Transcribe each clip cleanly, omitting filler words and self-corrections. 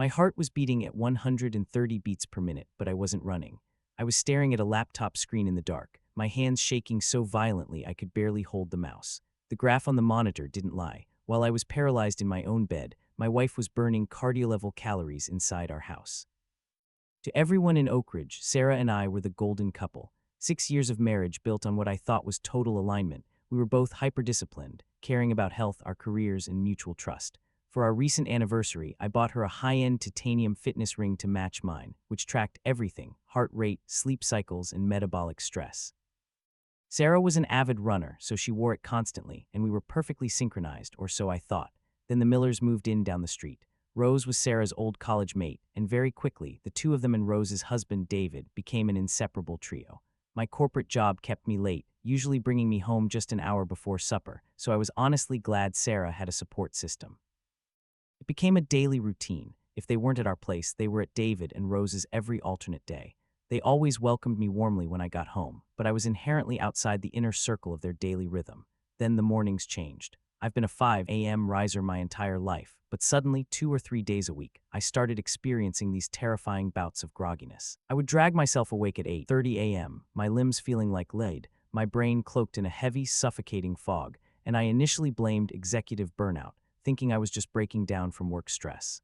My heart was beating at 130 beats per minute, but I wasn't running. I was staring at a laptop screen in the dark, my hands shaking so violently I could barely hold the mouse. The graph on the monitor didn't lie. While I was paralyzed in my own bed, my wife was burning cardio-level calories inside our house. To everyone in Oakridge, Sarah and I were the golden couple. 6 years of marriage built on what I thought was total alignment. We were both hyper-disciplined, caring about health, our careers, and mutual trust. For our recent anniversary, I bought her a high-end titanium fitness ring to match mine, which tracked everything: heart rate, sleep cycles, and metabolic stress. Sarah was an avid runner, so she wore it constantly, and we were perfectly synchronized, or so I thought. Then the Millers moved in down the street. Rose was Sarah's old college mate, and very quickly, the two of them and Rose's husband, David, became an inseparable trio. My corporate job kept me late, usually bringing me home just an hour before supper, so I was honestly glad Sarah had a support system. It became a daily routine. If they weren't at our place, they were at David and Rose's every alternate day. They always welcomed me warmly when I got home, but I was inherently outside the inner circle of their daily rhythm. Then the mornings changed. I've been a 5 a.m. riser my entire life, but suddenly, 2 or 3 days a week, I started experiencing these terrifying bouts of grogginess. I would drag myself awake at 8:30 a.m., my limbs feeling like lead, my brain cloaked in a heavy, suffocating fog, and I initially blamed executive burnout, thinking I was just breaking down from work stress.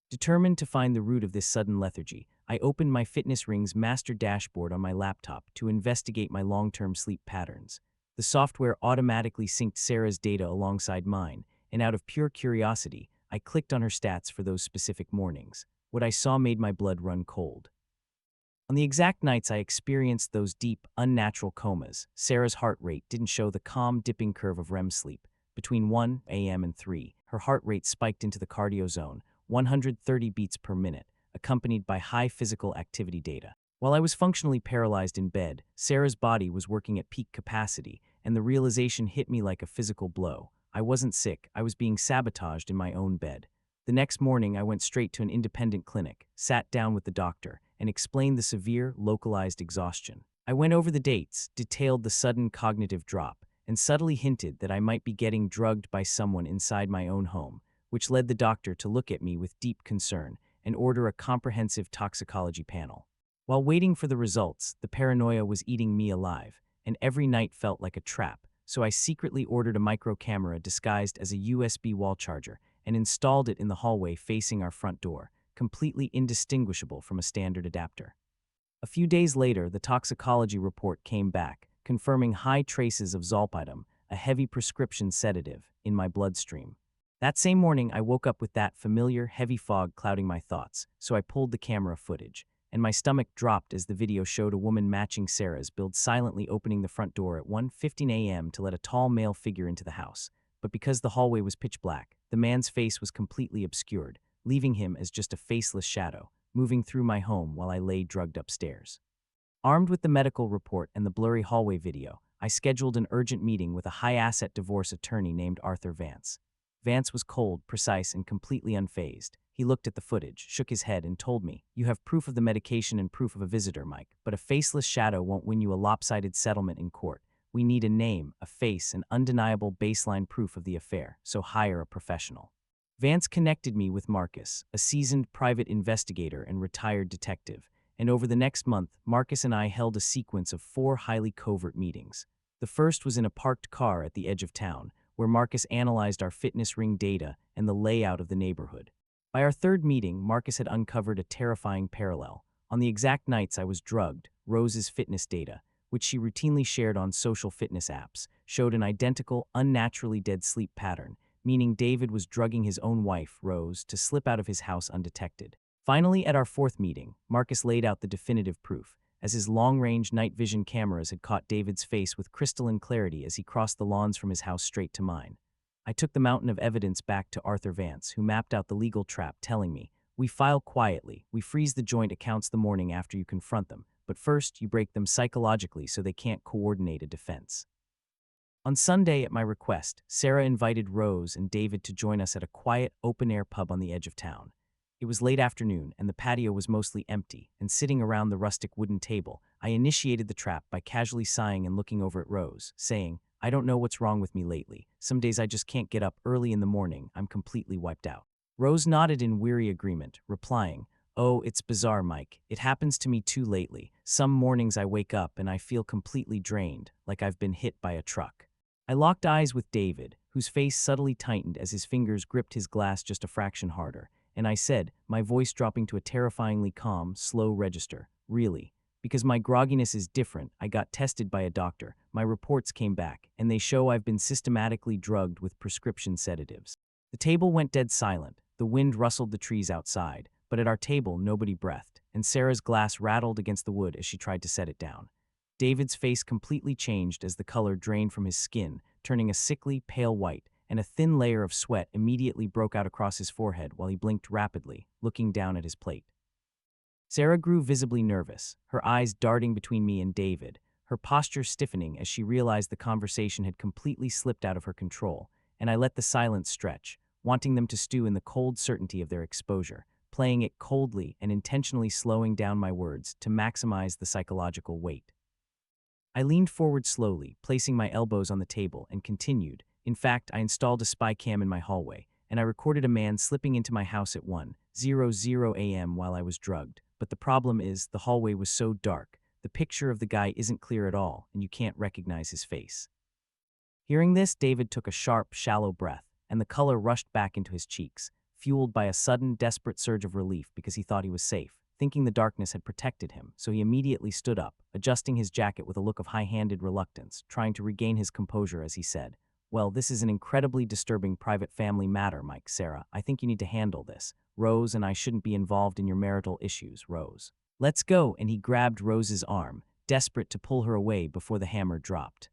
Determined to find the root of this sudden lethargy, I opened my fitness ring's master dashboard on my laptop to investigate my long-term sleep patterns. The software automatically synced Sarah's data alongside mine, and out of pure curiosity, I clicked on her stats for those specific mornings. What I saw made my blood run cold. On the exact nights I experienced those deep, unnatural comas, Sarah's heart rate didn't show the calm, dipping curve of REM sleep. Between 1 a.m. and 3, her heart rate spiked into the cardio zone, 130 beats per minute, accompanied by high physical activity data. While I was functionally paralyzed in bed, Sarah's body was working at peak capacity, and the realization hit me like a physical blow. I wasn't sick, I was being sabotaged in my own bed. The next morning, I went straight to an independent clinic, sat down with the doctor, and explained the severe, localized exhaustion. I went over the dates, detailed the sudden cognitive drop, and subtly hinted that I might be getting drugged by someone inside my own home, which led the doctor to look at me with deep concern and order a comprehensive toxicology panel. While waiting for the results, the paranoia was eating me alive, and every night felt like a trap, so I secretly ordered a micro camera disguised as a USB wall charger and installed it in the hallway facing our front door, completely indistinguishable from a standard adapter. A few days later, the toxicology report came back, confirming high traces of zolpidem, a heavy prescription sedative, in my bloodstream. That same morning, I woke up with that familiar, heavy fog clouding my thoughts, so I pulled the camera footage, and my stomach dropped as the video showed a woman matching Sarah's build silently opening the front door at 1:15 a.m. to let a tall male figure into the house. But because the hallway was pitch black, the man's face was completely obscured, leaving him as just a faceless shadow, moving through my home while I lay drugged upstairs. Armed with the medical report and the blurry hallway video, I scheduled an urgent meeting with a high-asset divorce attorney named Arthur Vance. Vance was cold, precise, and completely unfazed. He looked at the footage, shook his head, and told me, "You have proof of the medication and proof of a visitor, Mike, but a faceless shadow won't win you a lopsided settlement in court. We need a name, a face, and undeniable baseline proof of the affair, so hire a professional." Vance connected me with Marcus, a seasoned private investigator and retired detective, and over the next month, Marcus and I held a sequence of 4 highly covert meetings. The first was in a parked car at the edge of town, where Marcus analyzed our fitness ring data and the layout of the neighborhood. By our third meeting, Marcus had uncovered a terrifying parallel. On the exact nights I was drugged, Rose's fitness data, which she routinely shared on social fitness apps, showed an identical, unnaturally dead sleep pattern, meaning David was drugging his own wife, Rose, to slip out of his house undetected. Finally, at our 4th meeting, Marcus laid out the definitive proof, as his long-range night vision cameras had caught David's face with crystalline clarity as he crossed the lawns from his house straight to mine. I took the mountain of evidence back to Arthur Vance, who mapped out the legal trap, telling me, "We file quietly, we freeze the joint accounts the morning after you confront them, but first you break them psychologically so they can't coordinate a defense." On Sunday, at my request, Sarah invited Rose and David to join us at a quiet, open-air pub on the edge of town. It was late afternoon, and the patio was mostly empty, and sitting around the rustic wooden table, I initiated the trap by casually sighing and looking over at Rose, saying, "I don't know what's wrong with me lately. Some days I just can't get up early in the morning. I'm completely wiped out." Rose nodded in weary agreement, replying, "Oh, it's bizarre, Mike. It happens to me too lately. Some mornings I wake up and I feel completely drained, like I've been hit by a truck." I locked eyes with David, whose face subtly tightened as his fingers gripped his glass just a fraction harder, and I said, my voice dropping to a terrifyingly calm, slow register, "Really? Because my grogginess is different. I got tested by a doctor. My reports came back, and they show I've been systematically drugged with prescription sedatives." The table went dead silent. The wind rustled the trees outside, but at our table nobody breathed, and Sarah's glass rattled against the wood as she tried to set it down. David's face completely changed as the color drained from his skin, turning a sickly, pale white, and a thin layer of sweat immediately broke out across his forehead while he blinked rapidly, looking down at his plate. Sarah grew visibly nervous, her eyes darting between me and David, her posture stiffening as she realized the conversation had completely slipped out of her control, and I let the silence stretch, wanting them to stew in the cold certainty of their exposure, playing it coldly and intentionally slowing down my words to maximize the psychological weight. I leaned forward slowly, placing my elbows on the table, and continued. In fact, I installed a spy cam in my hallway, and I recorded a man slipping into my house at 1:00 a.m. while I was drugged. But the problem is, the hallway was so dark, the picture of the guy isn't clear at all, and you can't recognize his face. Hearing this, David took a sharp, shallow breath, and the color rushed back into his cheeks, fueled by a sudden, desperate surge of relief because he thought he was safe, thinking the darkness had protected him, so he immediately stood up, adjusting his jacket with a look of high-handed reluctance, trying to regain his composure as he said, "Well, this is an incredibly disturbing private family matter, Mike, Sarah. I think you need to handle this. Rose and I shouldn't be involved in your marital issues, Rose. Let's go," and he grabbed Rose's arm, desperate to pull her away before the hammer dropped.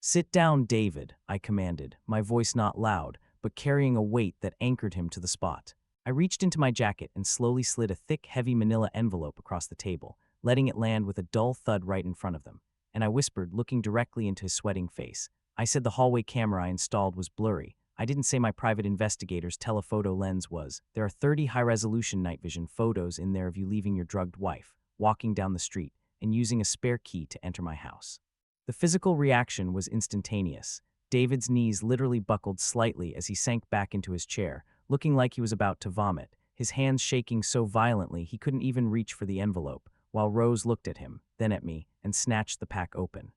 "Sit down, David," I commanded, my voice not loud, but carrying a weight that anchored him to the spot. I reached into my jacket and slowly slid a thick, heavy manila envelope across the table, letting it land with a dull thud right in front of them. And I whispered, looking directly into his sweating face. I said the hallway camera I installed was blurry. I didn't say my private investigator's telephoto lens was. There are 30 high-resolution night vision photos in there of you leaving your drugged wife, walking down the street, and using a spare key to enter my house. The physical reaction was instantaneous. David's knees literally buckled slightly as he sank back into his chair, looking like he was about to vomit, his hands shaking so violently he couldn't even reach for the envelope, while Rose looked at him, then at me, and snatched the pack open.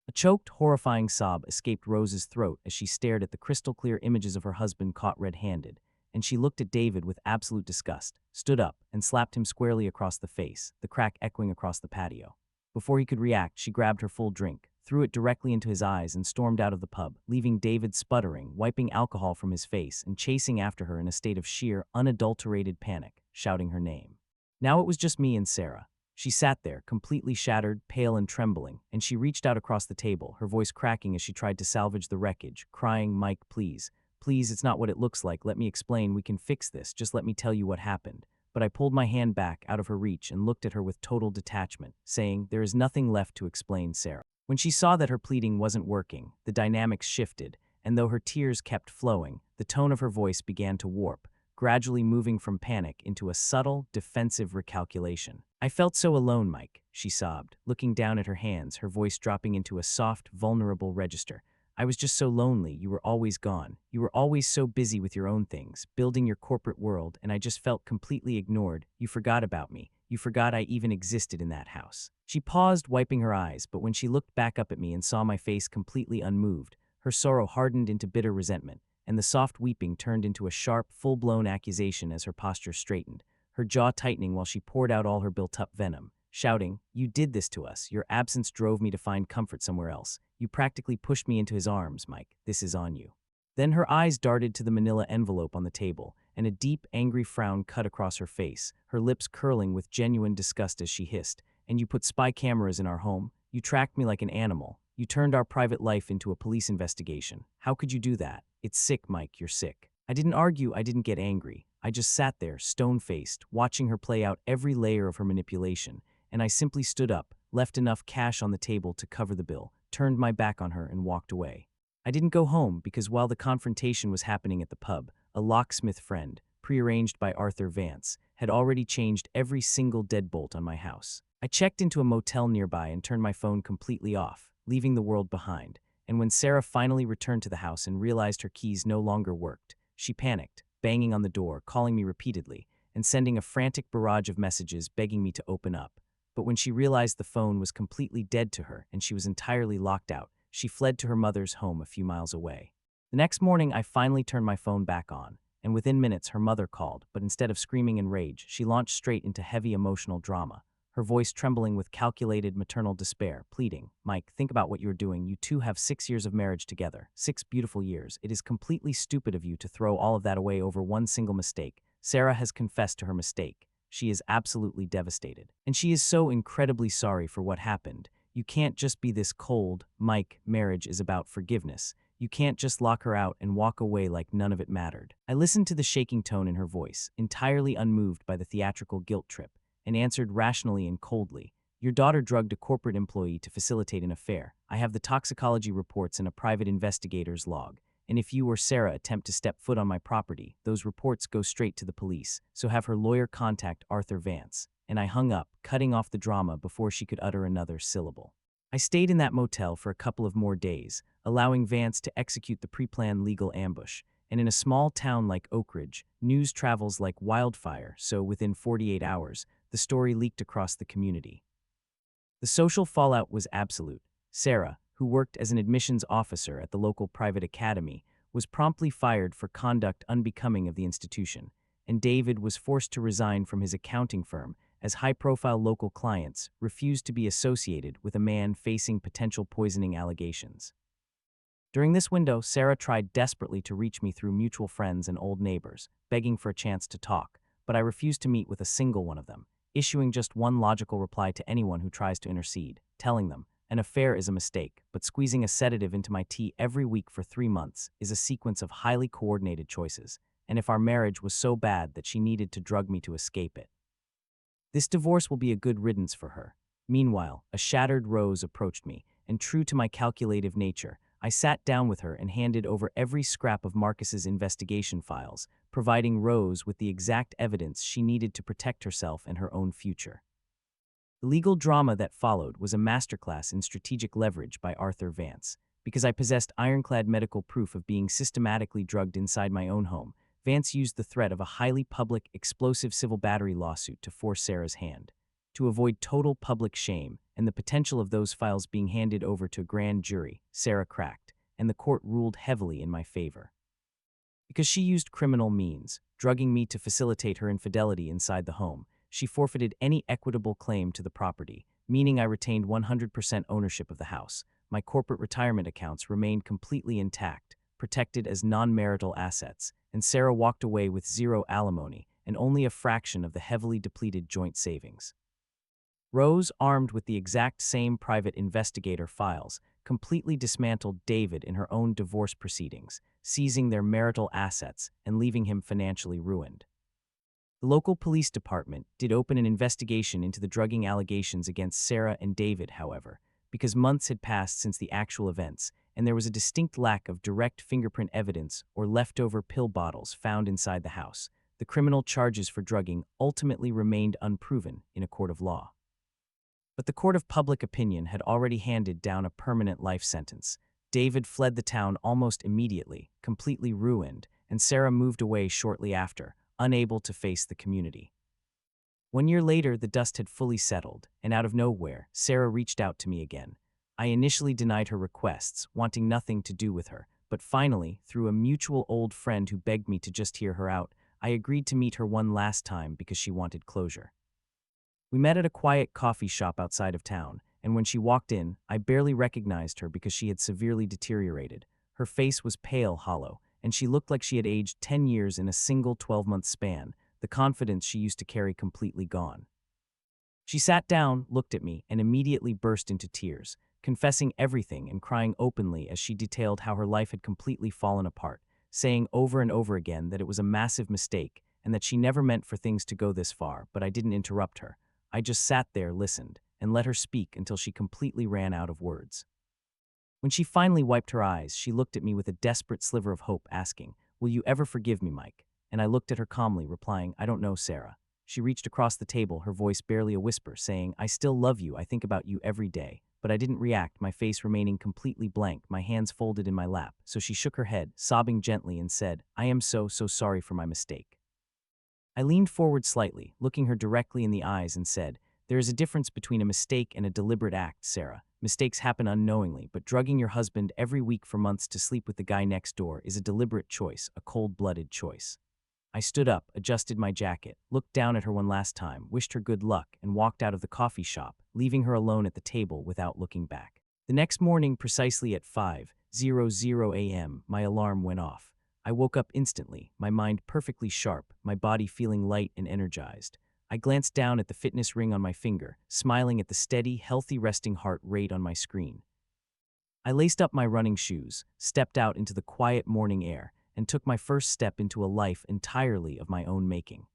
A choked, horrifying sob escaped Rose's throat as she stared at the crystal-clear images of her husband caught red-handed, and she looked at David with absolute disgust, stood up, and slapped him squarely across the face, the crack echoing across the patio. Before he could react, she grabbed her full drink, threw it directly into his eyes, and stormed out of the pub, leaving David sputtering, wiping alcohol from his face, and chasing after her in a state of sheer, unadulterated panic, shouting her name. Now it was just me and Sarah. She sat there, completely shattered, pale and trembling, and she reached out across the table, her voice cracking as she tried to salvage the wreckage, crying, "Mike, please. Please, it's not what it looks like. Let me explain. We can fix this. Just let me tell you what happened." But I pulled my hand back out of her reach and looked at her with total detachment, saying, "There is nothing left to explain, Sarah." When she saw that her pleading wasn't working, the dynamics shifted, and though her tears kept flowing, the tone of her voice began to warp, gradually moving from panic into a subtle, defensive recalculation. "I felt so alone, Mike," she sobbed, looking down at her hands, her voice dropping into a soft, vulnerable register. "I was just so lonely. You were always gone. You were always so busy with your own things, building your corporate world, and I just felt completely ignored. You forgot about me. You forgot I even existed in that house." She paused, wiping her eyes, but when she looked back up at me and saw my face completely unmoved, her sorrow hardened into bitter resentment, and the soft weeping turned into a sharp, full-blown accusation as her posture straightened, her jaw tightening while she poured out all her built-up venom, shouting, "You did this to us. Your absence drove me to find comfort somewhere else. You practically pushed me into his arms, Mike. This is on you." Then her eyes darted to the manila envelope on the table, and a deep, angry frown cut across her face, her lips curling with genuine disgust as she hissed, "And you put spy cameras in our home? You tracked me like an animal. You turned our private life into a police investigation. How could you do that? It's sick, Mike, you're sick." I didn't argue, I didn't get angry. I just sat there, stone-faced, watching her play out every layer of her manipulation, and I simply stood up, left enough cash on the table to cover the bill, turned my back on her, and walked away. I didn't go home because while the confrontation was happening at the pub, a locksmith friend, prearranged by Arthur Vance, had already changed every single deadbolt on my house. I checked into a motel nearby and turned my phone completely off, leaving the world behind, and when Sarah finally returned to the house and realized her keys no longer worked, she panicked, banging on the door, calling me repeatedly, and sending a frantic barrage of messages begging me to open up. But when she realized the phone was completely dead to her and she was entirely locked out, she fled to her mother's home a few miles away. The next morning, I finally turned my phone back on, and within minutes her mother called, but instead of screaming in rage, she launched straight into heavy emotional drama, her voice trembling with calculated maternal despair, pleading, "Mike, think about what you're doing. You two have 6 years of marriage together, 6 beautiful years. It is completely stupid of you to throw all of that away over one single mistake. Sarah has confessed to her mistake. She is absolutely devastated. And she is so incredibly sorry for what happened. You can't just be this cold, Mike. Marriage is about forgiveness. You can't just lock her out and walk away like none of it mattered." I listened to the shaking tone in her voice, entirely unmoved by the theatrical guilt trip, and answered rationally and coldly, "Your daughter drugged a corporate employee to facilitate an affair. I have the toxicology reports and a private investigator's log. And if you or Sarah attempt to step foot on my property, those reports go straight to the police, so have her lawyer contact Arthur Vance." And I hung up, cutting off the drama before she could utter another syllable. I stayed in that motel for a couple of more days, allowing Vance to execute the pre-planned legal ambush. And in a small town like Oakridge, news travels like wildfire, so within 48 hours, the story leaked across the community. The social fallout was absolute. Sarah, who worked as an admissions officer at the local private academy, was promptly fired for conduct unbecoming of the institution, and David was forced to resign from his accounting firm as high-profile local clients refused to be associated with a man facing potential poisoning allegations. During this window, Sarah tried desperately to reach me through mutual friends and old neighbors, begging for a chance to talk, but I refused to meet with a single one of them, issuing just one logical reply to anyone who tries to intercede, telling them, "An affair is a mistake, but squeezing a sedative into my tea every week for 3 months is a sequence of highly coordinated choices, and if our marriage was so bad that she needed to drug me to escape it, this divorce will be a good riddance for her." Meanwhile, a shattered Rose approached me, and true to my calculative nature, I sat down with her and handed over every scrap of Marcus's investigation files, providing Rose with the exact evidence she needed to protect herself and her own future. The legal drama that followed was a masterclass in strategic leverage by Arthur Vance. Because I possessed ironclad medical proof of being systematically drugged inside my own home, Vance used the threat of a highly public, explosive civil battery lawsuit to force Sarah's hand. To avoid total public shame and the potential of those files being handed over to a grand jury, Sarah cracked, and the court ruled heavily in my favor. Because she used criminal means, drugging me to facilitate her infidelity inside the home, she forfeited any equitable claim to the property, meaning I retained 100% ownership of the house. My corporate retirement accounts remained completely intact, protected as non-marital assets, and Sarah walked away with zero alimony and only a fraction of the heavily depleted joint savings. Rose, armed with the exact same private investigator files, completely dismantled David in her own divorce proceedings, seizing their marital assets and leaving him financially ruined. The local police department did open an investigation into the drugging allegations against Sarah and David, however, because months had passed since the actual events, and there was a distinct lack of direct fingerprint evidence or leftover pill bottles found inside the house. The criminal charges for drugging ultimately remained unproven in a court of law. But the court of public opinion had already handed down a permanent life sentence. David fled the town almost immediately, completely ruined, and Sarah moved away shortly after, unable to face the community. 1 year later, the dust had fully settled, and out of nowhere, Sarah reached out to me again. I initially denied her requests, wanting nothing to do with her, but finally, through a mutual old friend who begged me to just hear her out, I agreed to meet her one last time because she wanted closure. We met at a quiet coffee shop outside of town, and when she walked in, I barely recognized her because she had severely deteriorated. Her face was pale, hollow, and she looked like she had aged 10 years in a single 12-month span, the confidence she used to carry completely gone. She sat down, looked at me, and immediately burst into tears, confessing everything and crying openly as she detailed how her life had completely fallen apart, saying over and over again that it was a massive mistake and that she never meant for things to go this far. But I didn't interrupt her. I just sat there, listened, and let her speak until she completely ran out of words. When she finally wiped her eyes, she looked at me with a desperate sliver of hope, asking, "Will you ever forgive me, Mike?" And I looked at her calmly, replying, "I don't know, Sarah." She reached across the table, her voice barely a whisper, saying, "I still love you. I think about you every day, but I didn't react, my face remaining completely blank, my hands folded in my lap. So she shook her head, sobbing gently, and said, "I am so sorry for my mistake." I leaned forward slightly, looking her directly in the eyes, and said, "There is a difference between a mistake and a deliberate act, Sarah. Mistakes happen unknowingly, but drugging your husband every week for months to sleep with the guy next door is a deliberate choice, a cold-blooded choice." I stood up, adjusted my jacket, looked down at her one last time, wished her good luck, and walked out of the coffee shop, leaving her alone at the table without looking back. The next morning, precisely at 5:00 a.m., my alarm went off. I woke up instantly, my mind perfectly sharp, my body feeling light and energized. I glanced down at the fitness ring on my finger, smiling at the steady, healthy resting heart rate on my screen. I laced up my running shoes, stepped out into the quiet morning air, and took my first step into a life entirely of my own making.